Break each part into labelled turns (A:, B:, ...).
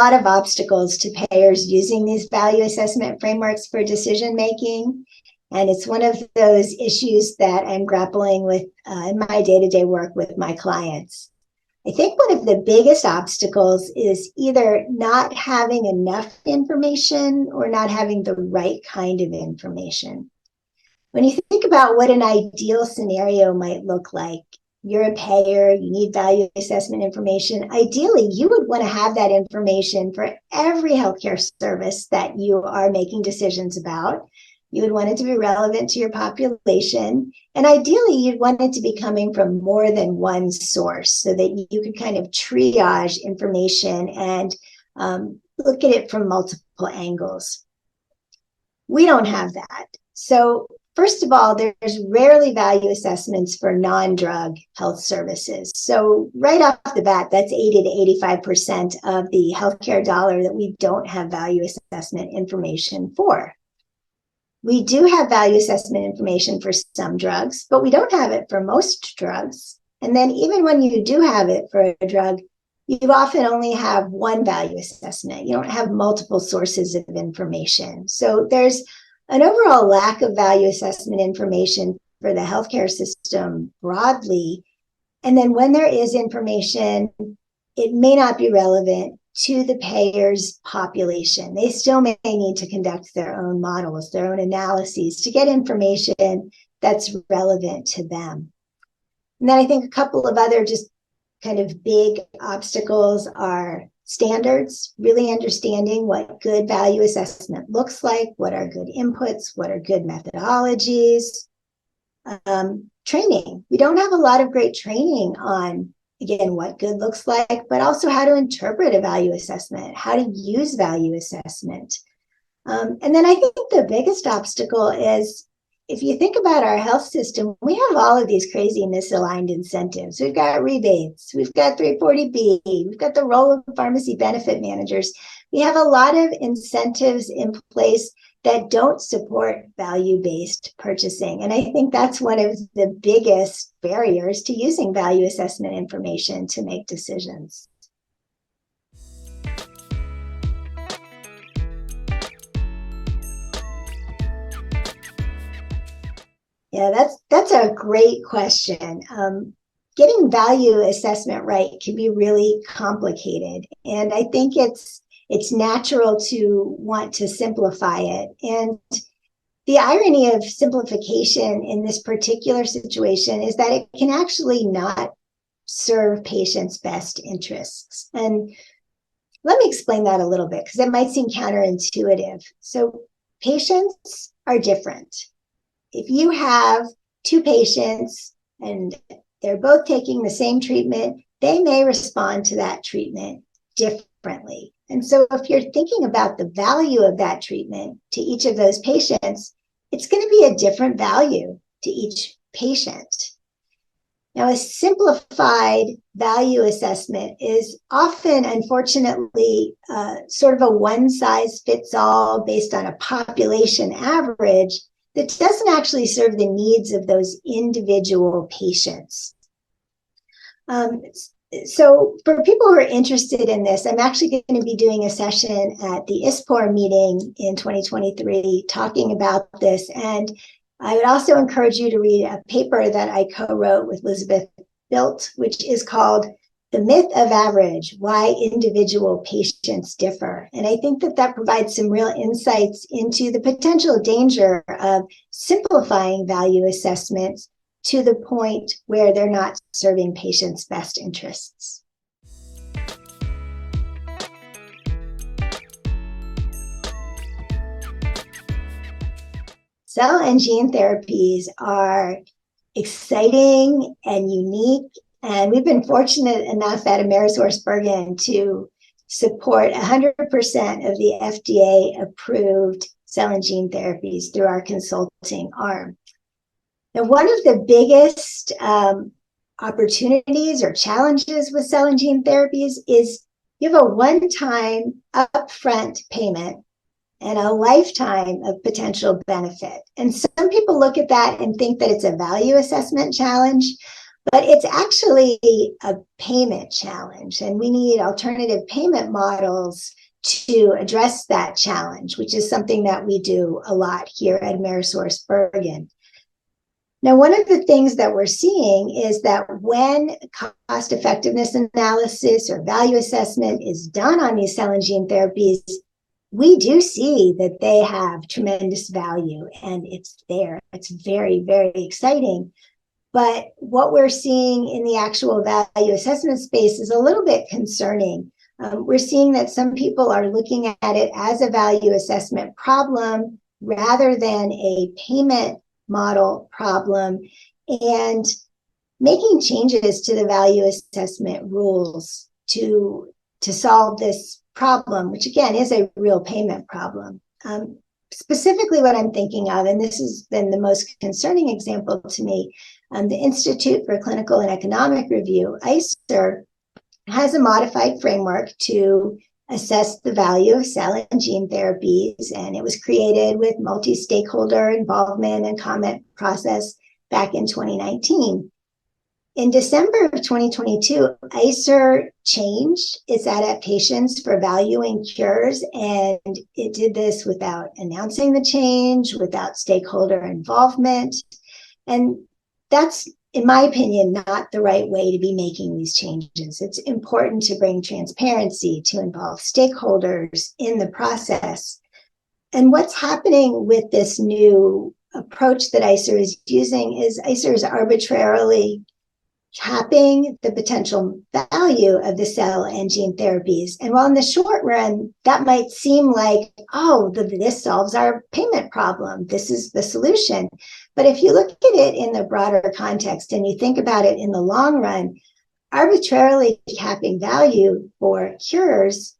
A: lot of obstacles to payers using these value assessment frameworks for decision making. And it's one of those issues that I'm grappling with in my day-to-day work with my clients. I think one of the biggest obstacles is either not having enough information or not having the right kind of information. When you think about what an ideal scenario might look like, you're a payer, you need value assessment information. Ideally, you would want to have that information for every healthcare service that you are making decisions about. You would want it to be relevant to your population. And ideally, you'd want it to be coming from more than one source so that you could kind of triage information and look at it from multiple angles. We don't have that. So first of all, there's rarely value assessments for non-drug health services. So right off the bat, that's 80 to 85% of the healthcare dollar that we don't have value assessment information for. We do have value assessment information for some drugs, but we don't have it for most drugs. And then even when you do have it for a drug, you often only have one value assessment. You don't have multiple sources of information. So there's an overall lack of value assessment information for the healthcare system broadly. And then when there is information, it may not be relevant to the payer's population. They still may need to conduct their own models, their own analyses to get information that's relevant to them. And then I think a couple of other just kind of big obstacles are standards, really understanding what good value assessment looks like, what are good inputs, what are good methodologies. Training. We don't have a lot of great training on, again, what good looks like, but also how to interpret a value assessment, how to use value assessment. And then I think the biggest obstacle is, if you think about our health system, we have all of these crazy misaligned incentives. We've got rebates, we've got 340B, we've got the role of pharmacy benefit managers. We have a lot of incentives in place that don't support value-based purchasing. And I think that's one of the biggest barriers to using value assessment information to make decisions. Yeah, that's a great question. Getting value assessment right can be really complicated. And I think it's natural to want to simplify it. And the irony of simplification in this particular situation is that it can actually not serve patients' best interests. And let me explain that a little bit, because it might seem counterintuitive. So patients are different. If you have two patients and they're both taking the same treatment, they may respond to that treatment differently. And so if you're thinking about the value of that treatment to each of those patients, it's going to be a different value to each patient. Now, a simplified value assessment is often, unfortunately, sort of a one-size-fits-all based on a population average that doesn't actually serve the needs of those individual patients. So for people who are interested in this, I'm actually going to be doing a session at the ISPOR meeting in 2023 talking about this. And I would also encourage you to read a paper that I co-wrote with Elizabeth Bilt, which is called The Myth of Average, Why Individual Patients Differ. And I think that provides some real insights into the potential danger of simplifying value assessments to the point where they're not serving patients' best interests. Cell and gene therapies are exciting and unique, and we've been fortunate enough at AmerisourceBergen to support 100% of the FDA-approved cell and gene therapies through our consulting arm. Now, one of the biggest opportunities or challenges with cell and gene therapies is you have a one-time upfront payment and a lifetime of potential benefit. And some people look at that and think that it's a value assessment challenge, But it's actually a payment challenge, and we need alternative payment models to address that challenge, which is something that we do a lot here at AmerisourceBergen. Now, one of the things that we're seeing is that when cost effectiveness analysis or value assessment is done on these cell and gene therapies, we do see that they have tremendous value, and it's there. It's very, very exciting. But what we're seeing in the actual value assessment space is a little bit concerning. We're seeing that some people are looking at it as a value assessment problem rather than a payment model problem, and making changes to the value assessment rules to solve this problem, which again is a real payment problem. Specifically what I'm thinking of, and this has been the most concerning example to me, the Institute for Clinical and Economic Review, ICER, has a modified framework to assess the value of cell and gene therapies, and it was created with multi-stakeholder involvement and comment process back in 2019. In December of 2022, ICER changed its adaptations for valuing cures, and it did this without announcing the change, without stakeholder involvement. And that's, in my opinion, not the right way to be making these changes. It's important to bring transparency, to involve stakeholders in the process. And what's happening with this new approach that ICER is using is ICER is arbitrarily capping the potential value of the cell and gene therapies. And while in the short run, that might seem like, oh, this solves our payment problem, this is the solution. But if you look at it in the broader context and you think about it in the long run, arbitrarily capping value for cures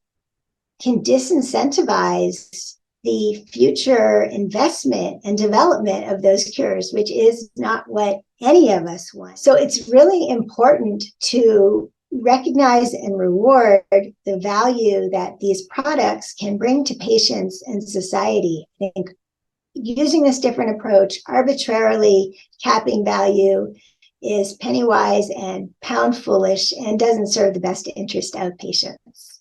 A: can disincentivize the future investment and development of those cures, which is not what any of us want. So it's really important to recognize and reward the value that these products can bring to patients and society. I think using this different approach, arbitrarily capping value, is penny wise and pound foolish and doesn't serve the best interest of patients.